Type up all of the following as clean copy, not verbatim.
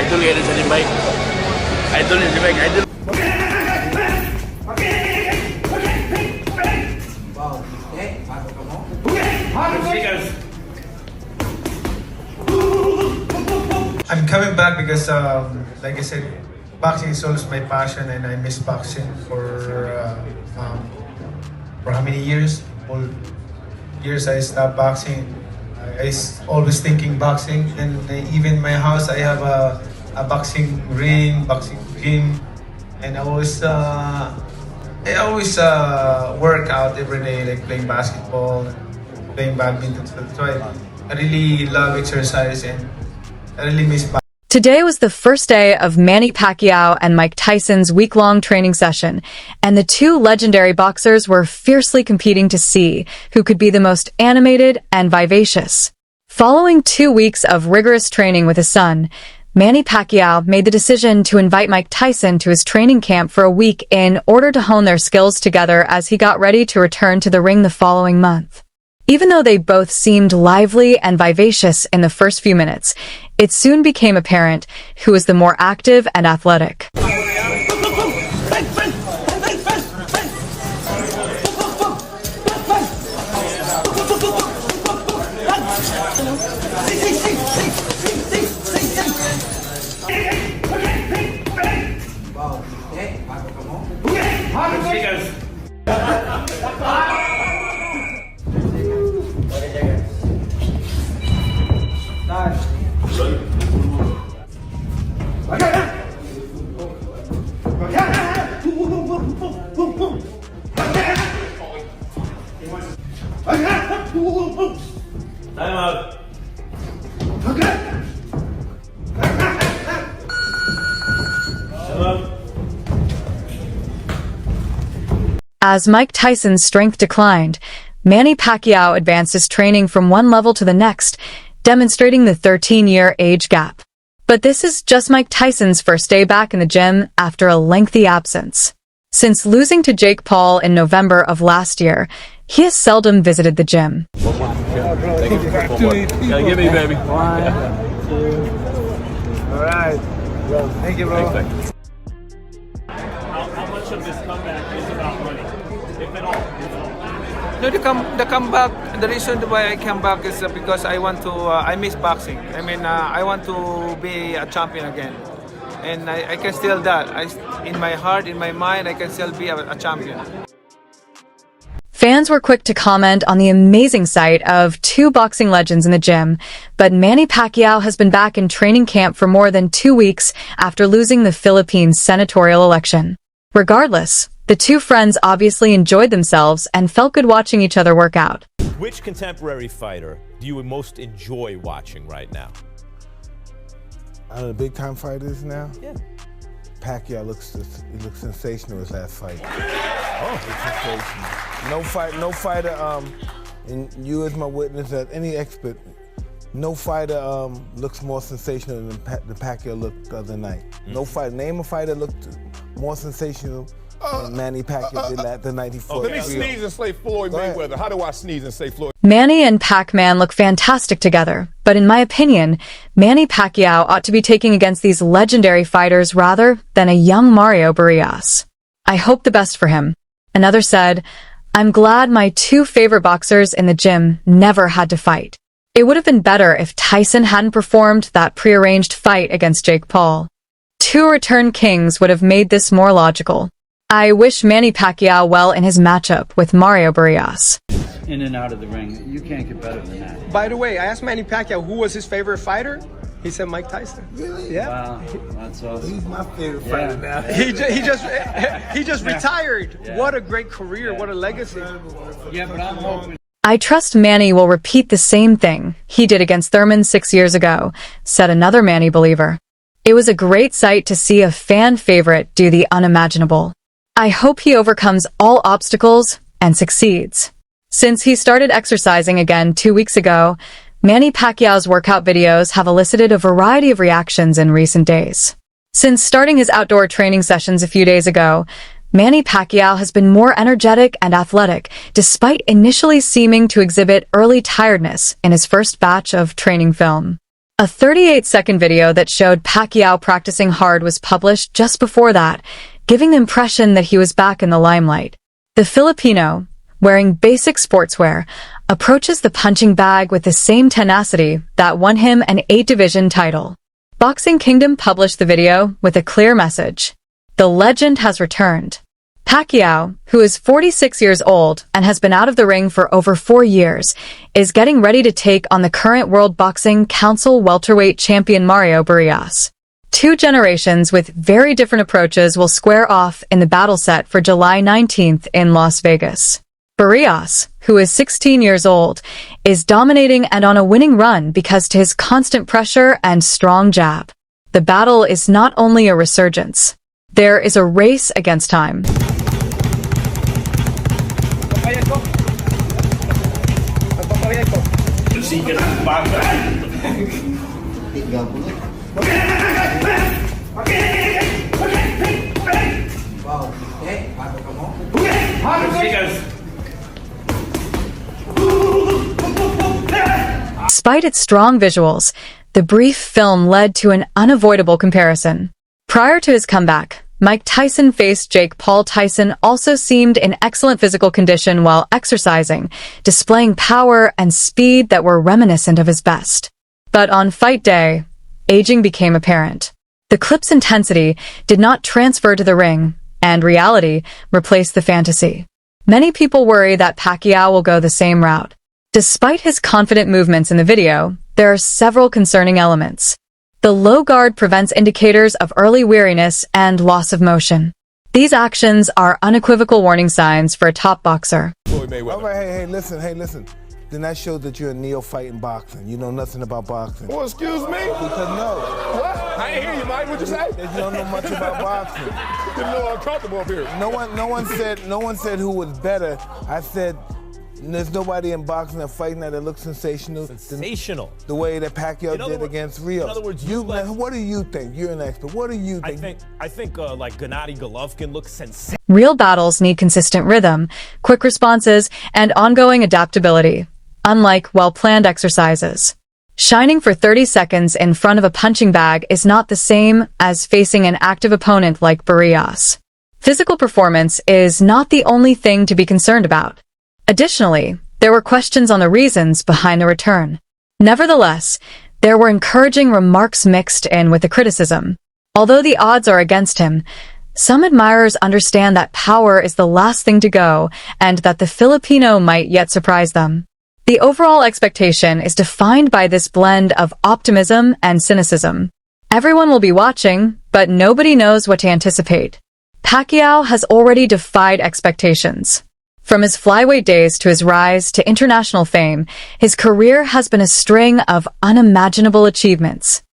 idol yan sa ni Mike. Idol yan si Mike, idol. I'm coming back because, like I said, boxing is always my passion, and I miss boxing for how many years? All years I stopped boxing. Always thinking boxing, and even my house I have a boxing ring, boxing gym, and I always work out every day, like playing basketball, playing badminton. So I really love exercise, and I really miss boxing. Today was the first day of Manny Pacquiao and Mike Tyson's week-long training session, and the two legendary boxers were fiercely competing to see who could be the most animated and vivacious. Following 2 weeks of rigorous training with his son, Manny Pacquiao made the decision to invite Mike Tyson to his training camp for a week in order to hone their skills together as he got ready to return to the ring the following month. Even though they both seemed lively and vivacious in the first few minutes, it soon became apparent who was the more active and athletic. Time out. As Mike Tyson's strength declined, Manny Pacquiao advanced his training from one level to the next, demonstrating the 13-year age gap. But this is just Mike Tyson's first day back in the gym after a lengthy absence. Since losing to Jake Paul in November of last year, he has seldom visited the gym. Gotta give me, baby. 1, 2. All right. Well, thank you, bro. Thanks. How much of this comeback is about money, if at all? No, the comeback. The reason why I come back is because I want to. I miss boxing. I mean, I want to be a champion again, and I can still that. In my heart, in my mind, I can still be a champion. Fans were quick to comment on the amazing sight of two boxing legends in the gym, but Manny Pacquiao has been back in training camp for more than 2 weeks after losing the Philippines senatorial election. Regardless, the two friends obviously enjoyed themselves and felt good watching each other work out. Which contemporary fighter do you most enjoy watching right now? Out of the big-time fighters now? Yeah. Pacquiao looks sensational his last fight. Oh, sensational. No fighter, and you as my witness, that any expert, no fighter looks more sensational than the Pacquiao looked the other night. No fighter, name a fighter looked more sensational than Manny Pacquiao did the night he fought. Let me sneeze and say Floyd Mayweather. How do I sneeze and say Floyd? Manny and Pac-Man look fantastic together, but in my opinion, Manny Pacquiao ought to be taking against these legendary fighters rather than a young Mario Barrios. I hope the best for him. Another said, "I'm glad my two favorite boxers in the gym never had to fight. It would have been better if Tyson hadn't performed that prearranged fight against Jake Paul. Two returned kings would have made this more logical. I wish Manny Pacquiao well in his matchup with Mario Barrios." In and out of the ring. You can't get better than that. By the way, I asked Manny Pacquiao who was his favorite fighter. He said Mike Tyson. Really? Yeah. Wow, that's awesome. He's my favorite fighter now. He just retired. Yeah. What a great career. What a legacy. Yeah, but I'm hoping. I trust Manny will repeat the same thing he did against Thurman 6 years ago, said another Manny believer. It was a great sight to see a fan favorite do the unimaginable. I hope he overcomes all obstacles and succeeds. Since he started exercising again 2 weeks ago, Manny Pacquiao's workout videos have elicited a variety of reactions in recent days. Since starting his outdoor training sessions a few days ago, Manny Pacquiao has been more energetic and athletic, despite initially seeming to exhibit early tiredness in his first batch of training film. A 38-second video that showed Pacquiao practicing hard was published just before that, giving the impression that he was back in the limelight. The Filipino, wearing basic sportswear, approaches the punching bag with the same tenacity that won him an 8-division title. Boxing Kingdom published the video with a clear message. The legend has returned. Pacquiao, who is 46 years old and has been out of the ring for over 4 years, is getting ready to take on the current World Boxing Council welterweight champion Mario Barrios. 2 generations with very different approaches will square off in the battle set for July 19th in Las Vegas. Barrios, who is 16 years old, is dominating and on a winning run because to his constant pressure and strong jab. The battle is not only a resurgence. There is a race against time. Despite its strong visuals, the brief film led to an unavoidable comparison. Prior to his comeback, Mike Tyson faced Jake Paul. Tyson also seemed in excellent physical condition while exercising, displaying power and speed that were reminiscent of his best. But on fight day, aging became apparent. The clip's intensity did not transfer to the ring, and reality replaced the fantasy. Many people worry that Pacquiao will go the same route. Despite his confident movements in the video, there are several concerning elements. The low guard prevents indicators of early weariness and loss of motion. These actions are unequivocal warning signs for a top boxer. Floyd Mayweather. All right, hey, listen. Then that shows that you're a neophyte in boxing. You know nothing about boxing. Well, excuse me? Because no. What? I ain't hear you, Mike. What'd you say? That you don't know much about boxing. Didn't know I'm comfortable up here. No one said who was better. I said there's nobody in boxing that fighting that looks sensational. Sensational. The way that Pacquiao did words, against Rios. In other words, what do you think? You're an expert. What do you think? I think like Gennady Golovkin looks sensational. Real battles need consistent rhythm, quick responses, and ongoing adaptability, unlike well-planned exercises. Shining for 30 seconds in front of a punching bag is not the same as facing an active opponent like Barrios. Physical performance is not the only thing to be concerned about. Additionally, there were questions on the reasons behind the return. Nevertheless, there were encouraging remarks mixed in with the criticism. Although the odds are against him, some admirers understand that power is the last thing to go and that the Filipino might yet surprise them. The overall expectation is defined by this blend of optimism and cynicism. Everyone will be watching, but nobody knows what to anticipate. Pacquiao has already defied expectations. From his flyweight days to his rise to international fame, his career has been a string of unimaginable achievements.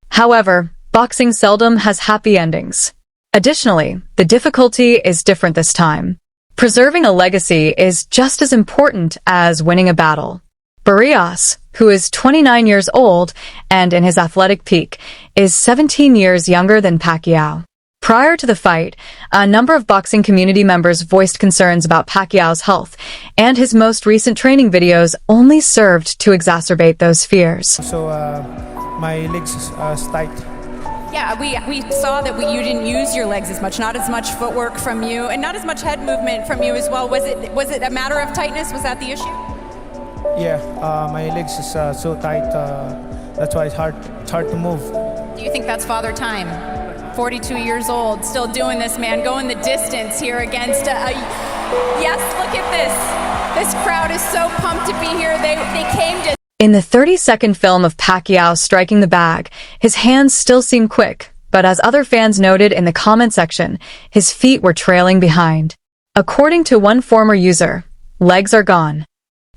However, boxing seldom has happy endings. Additionally, the difficulty is different this time. Preserving a legacy is just as important as winning a battle. Barrios, who is 29 years old and in his athletic peak, is 17 years younger than Pacquiao. Prior to the fight, a number of boxing community members voiced concerns about Pacquiao's health, and his most recent training videos only served to exacerbate those fears. So my legs is tight. Yeah, we saw that you didn't use your legs as much, not as much footwork from you, and not as much head movement from you as well. Was it a matter of tightness? Was that the issue? Yeah, my legs is so tight. That's why it's hard to move. Do you think that's father time? 42 years old, still doing this, man, going the distance here against yes, look at this. This crowd is so pumped to be here. They came to... In the 30-second film of Pacquiao striking the bag, his hands still seem quick, but as other fans noted in the comment section, his feet were trailing behind. According to one former user, legs are gone.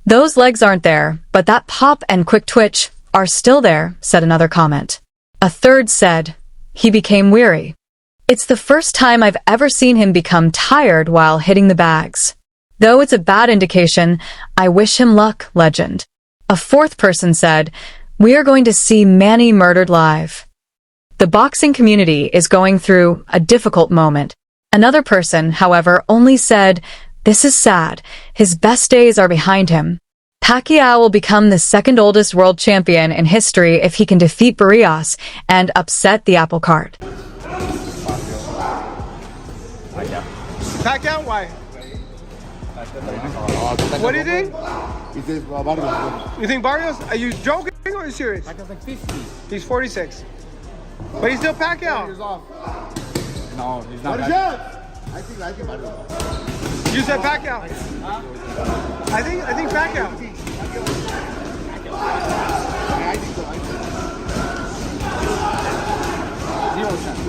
Those legs aren't there, but that pop and quick twitch are still there, said another comment. A third said, he became weary. It's the first time I've ever seen him become tired while hitting the bags. Though it's a bad indication, I wish him luck, legend. A fourth person said, we are going to see Manny murdered live. The boxing community is going through a difficult moment. Another person, however, only said, this is sad. His best days are behind him. Pacquiao will become the second oldest world champion in history if he can defeat Barrios and upset the apple cart. Pacquiao? Why? What do you think? You think Barrios? Are you joking or are you serious? Pacquiao's like 50. He's 46. But he's still Pacquiao. No, he's not. I think Barrios. You said Pacquiao. I think Pacquiao. I think so. 0 chance.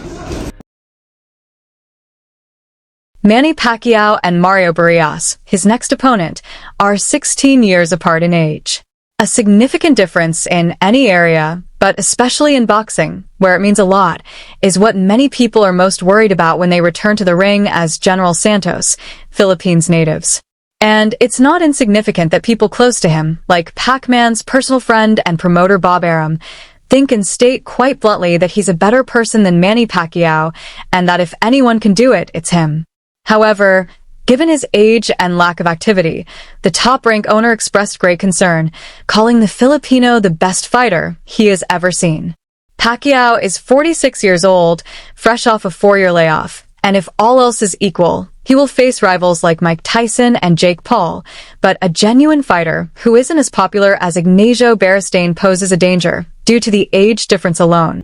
Manny Pacquiao and Mario Barrios, his next opponent, are 16 years apart in age. A significant difference in any area, but especially in boxing, where it means a lot, is what many people are most worried about when they return to the ring as General Santos, Philippines natives. And it's not insignificant that people close to him, like Pac-Man's personal friend and promoter Bob Arum, think and state quite bluntly that he's a better person than Manny Pacquiao, and that if anyone can do it, it's him. However, given his age and lack of activity, the top-rank owner expressed great concern, calling the Filipino the best fighter he has ever seen. Pacquiao is 46 years old, fresh off a 4-year layoff, and if all else is equal, he will face rivals like Mike Tyson and Jake Paul, but a genuine fighter who isn't as popular as Ignacio Beristain poses a danger due to the age difference alone.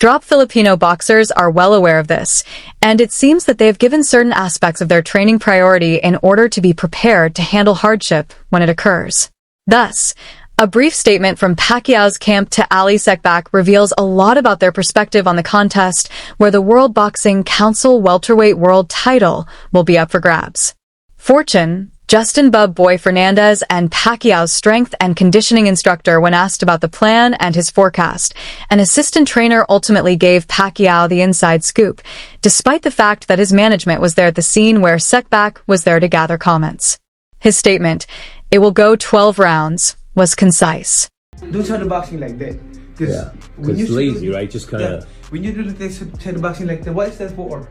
Top Filipino boxers are well aware of this, and it seems that they have given certain aspects of their training priority in order to be prepared to handle hardship when it occurs. Thus, a brief statement from Pacquiao's camp to Ali Sekbak reveals a lot about their perspective on the contest, where the World Boxing Council welterweight world title will be up for grabs. Fortune, Justin "Bub Boy" Fernandez, and Pacquiao's strength and conditioning instructor when asked about the plan and his forecast. An assistant trainer ultimately gave Pacquiao the inside scoop, despite the fact that his management was there at the scene where Sekbak was there to gather comments. His statement, "It will go 12 rounds," was concise. Don't shadow boxing like that. Yeah, it's lazy, right? Just kind of... When you do the shadow boxing like that, what is that for?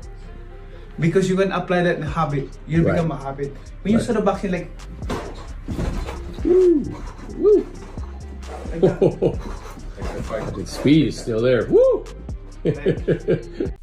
Because you can apply that in a habit. You become a habit. When you shadow boxing like... Woo! Woo! The speed is still there. Woo!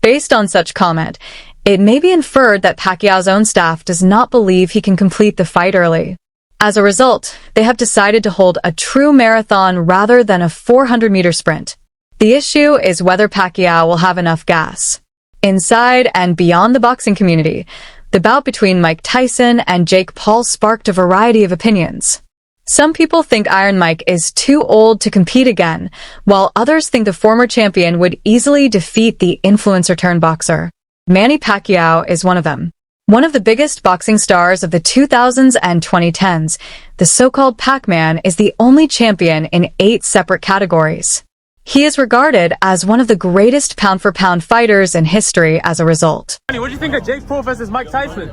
Based on such comment, it may be inferred that Pacquiao's own staff does not believe he can complete the fight early. As a result, they have decided to hold a true marathon rather than a 400-meter sprint. The issue is whether Pacquiao will have enough gas. Inside and beyond the boxing community, the bout between Mike Tyson and Jake Paul sparked a variety of opinions. Some people think Iron Mike is too old to compete again, while others think the former champion would easily defeat the influencer-turned boxer. Manny Pacquiao is one of them. One of the biggest boxing stars of the 2000s and 2010s, the so-called Pac-Man is the only champion in 8 separate categories. He is regarded as one of the greatest pound-for-pound fighters in history as a result. What do you think of Jake Paul versus Mike Tyson?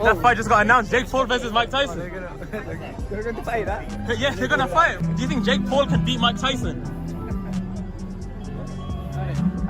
That fight just got announced. Jake Paul versus Mike Tyson. They're going to fight, huh? Yeah, they're going to fight. Do you think Jake Paul can beat Mike Tyson?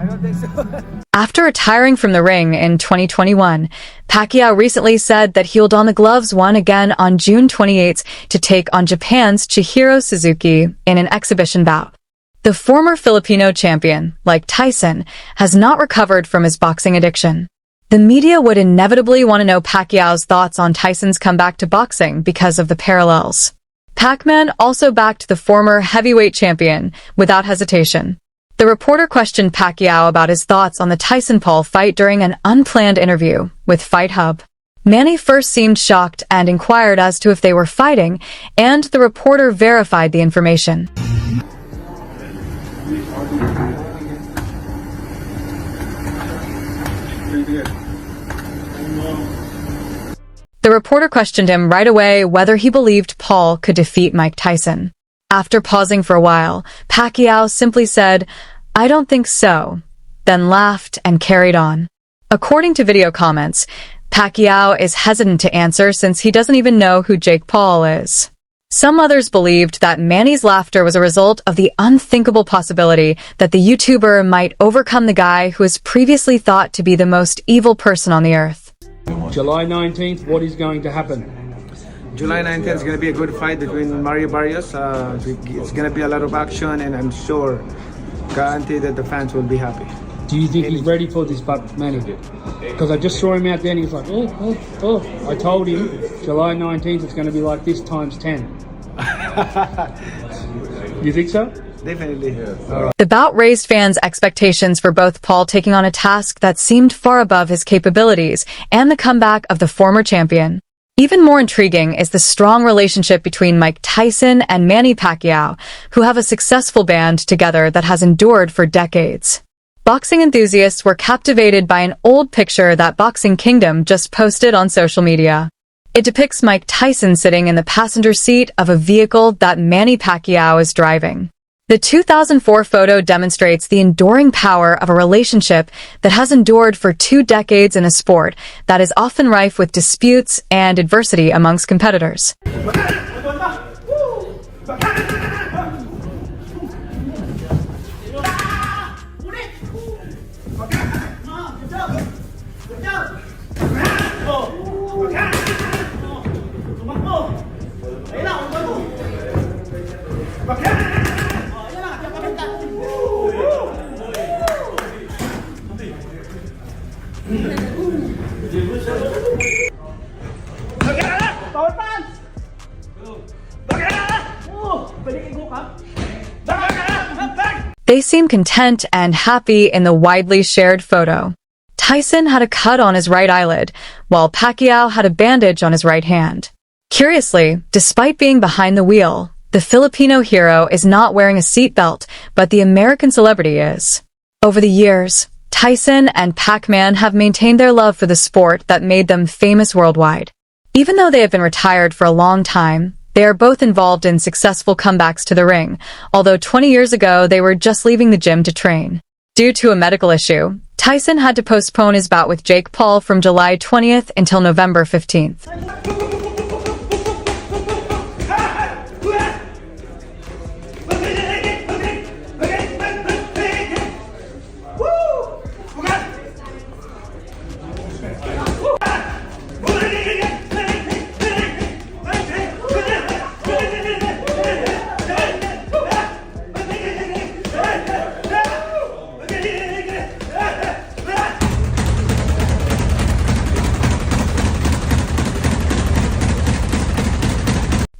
don't think so. After retiring from the ring in 2021, Pacquiao recently said that he'll don the gloves again on June 28th to take on Japan's Chihiro Suzuki in an exhibition bout. The former Filipino champion, like Tyson, has not recovered from his boxing addiction. The media would inevitably want to know Pacquiao's thoughts on Tyson's comeback to boxing because of the parallels. Pac-Man also backed the former heavyweight champion without hesitation. The reporter questioned Pacquiao about his thoughts on the Tyson-Paul fight during an unplanned interview with Fight Hub. Manny first seemed shocked and inquired as to if they were fighting, and the reporter verified the information. The reporter questioned him right away whether he believed Paul could defeat Mike Tyson. After pausing for a while, Pacquiao simply said, "I don't think so," then laughed and carried on. According to video comments, Pacquiao is hesitant to answer since he doesn't even know who Jake Paul is. Some others believed that Manny's laughter was a result of the unthinkable possibility that the YouTuber might overcome the guy who was previously thought to be the most evil person on the earth. July 19th, what is going to happen? July 19th is going to be a good fight between Mario Barrios. It's going to be a lot of action, and I'm sure, guaranteed that the fans will be happy. Do you think he's ready for this, Manny? Because I just saw him out there and he was like, oh. I told him July 19th it's going to be like this times 10. You think so? Definitely. The bout raised fans' expectations for both Paul taking on a task that seemed far above his capabilities and the comeback of the former champion. Even more intriguing is the strong relationship between Mike Tyson and Manny Pacquiao, who have a successful band together that has endured for decades. Boxing enthusiasts were captivated by an old picture that Boxing Kingdom just posted on social media. It depicts Mike Tyson sitting in the passenger seat of a vehicle that Manny Pacquiao is driving. The 2004 photo demonstrates the enduring power of a relationship that has endured for 2 decades in a sport that is often rife with disputes and adversity amongst competitors. They seem content and happy in the widely shared photo. Tyson had a cut on his right eyelid, while Pacquiao had a bandage on his right hand. Curiously, despite being behind the wheel, the Filipino hero is not wearing a seatbelt, but the American celebrity is. Over the years, Tyson and Pac-Man have maintained their love for the sport that made them famous worldwide. Even though they have been retired for a long time, they are both involved in successful comebacks to the ring, although 20 years ago they were just leaving the gym to train. Due to a medical issue, Tyson had to postpone his bout with Jake Paul from July 20th until November 15th.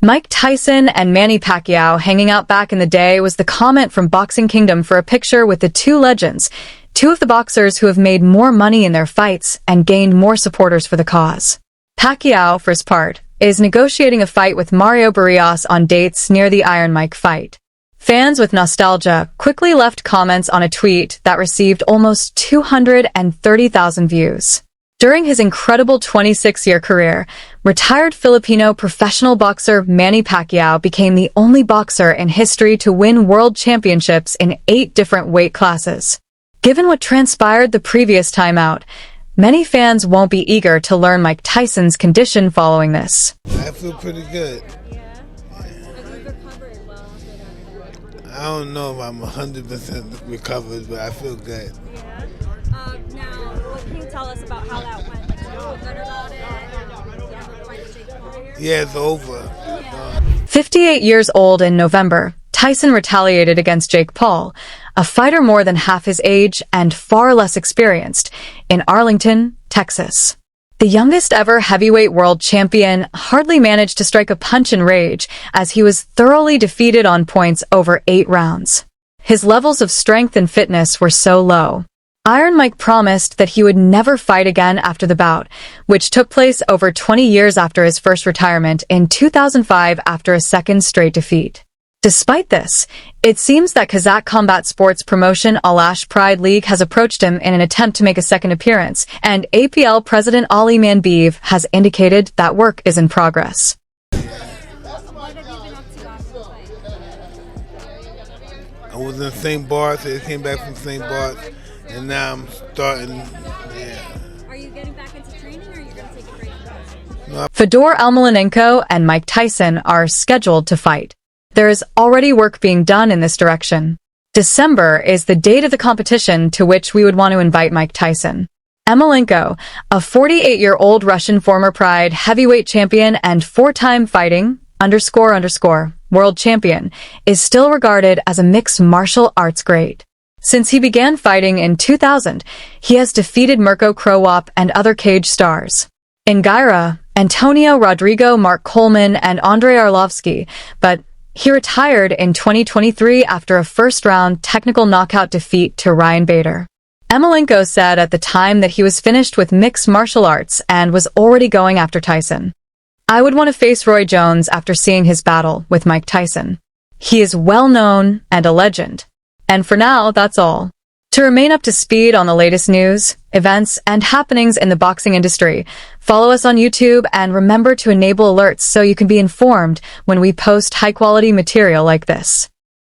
Mike Tyson and Manny Pacquiao hanging out back in the day was the comment from Boxing Kingdom for a picture with the two legends, two of the boxers who have made more money in their fights and gained more supporters for the cause. Pacquiao, for his part, is negotiating a fight with Mario Barrios on dates near the Iron Mike fight. Fans with nostalgia quickly left comments on a tweet that received almost 230,000 views. During his incredible 26-year career, retired Filipino professional boxer Manny Pacquiao became the only boxer in history to win world championships in 8 different weight classes. Given what transpired the previous time out, many fans won't be eager to learn Mike Tyson's condition following this. I feel pretty good. I don't know if I'm 100% recovered, but I feel good. Yeah. Now, what can you tell us about how that went? Like, do you feel good about it? You have a fight with Jake Paul here? Yeah, it's over. 58 years old in November, Tyson retaliated against Jake Paul, a fighter more than half his age and far less experienced, in Arlington, Texas. The youngest ever heavyweight world champion hardly managed to strike a punch in rage as he was thoroughly defeated on points over 8 rounds. His levels of strength and fitness were so low. Iron Mike promised that he would never fight again after the bout, which took place over 20 years after his first retirement in 2005 after a second straight defeat. Despite this, it seems that Kazakh combat sports promotion Alash Pride League has approached him in an attempt to make a second appearance, and APL President Ali Manbiev has indicated that work is in progress. I was in St. Bart's, I came back from St. Bart's, and now I'm starting, Are you getting back into training, or are you going to take a break from boxing? Fedor Emelianenko and Mike Tyson are scheduled to fight. There is already work being done in this direction. December is the date of the competition to which we would want to invite Mike Tyson. Emelianenko, a 48-year-old Russian former Pride heavyweight champion and 4-time fighting _ world champion, is still regarded as a mixed martial arts great. Since he began fighting in 2000, he has defeated Mirko Krowop and other cage stars. In Gaira, Antonio Rodrigo, Mark Coleman, and Andrei Arlovsky, but he retired in 2023 after a first-round technical knockout defeat to Ryan Bader. Emelianenko said at the time that he was finished with mixed martial arts and was already going after Tyson. I would want to face Roy Jones after seeing his battle with Mike Tyson. He is well known and a legend. And for now, that's all. To remain up to speed on the latest news, events, and happenings in the boxing industry, follow us on YouTube and remember to enable alerts so you can be informed when we post high-quality material like this.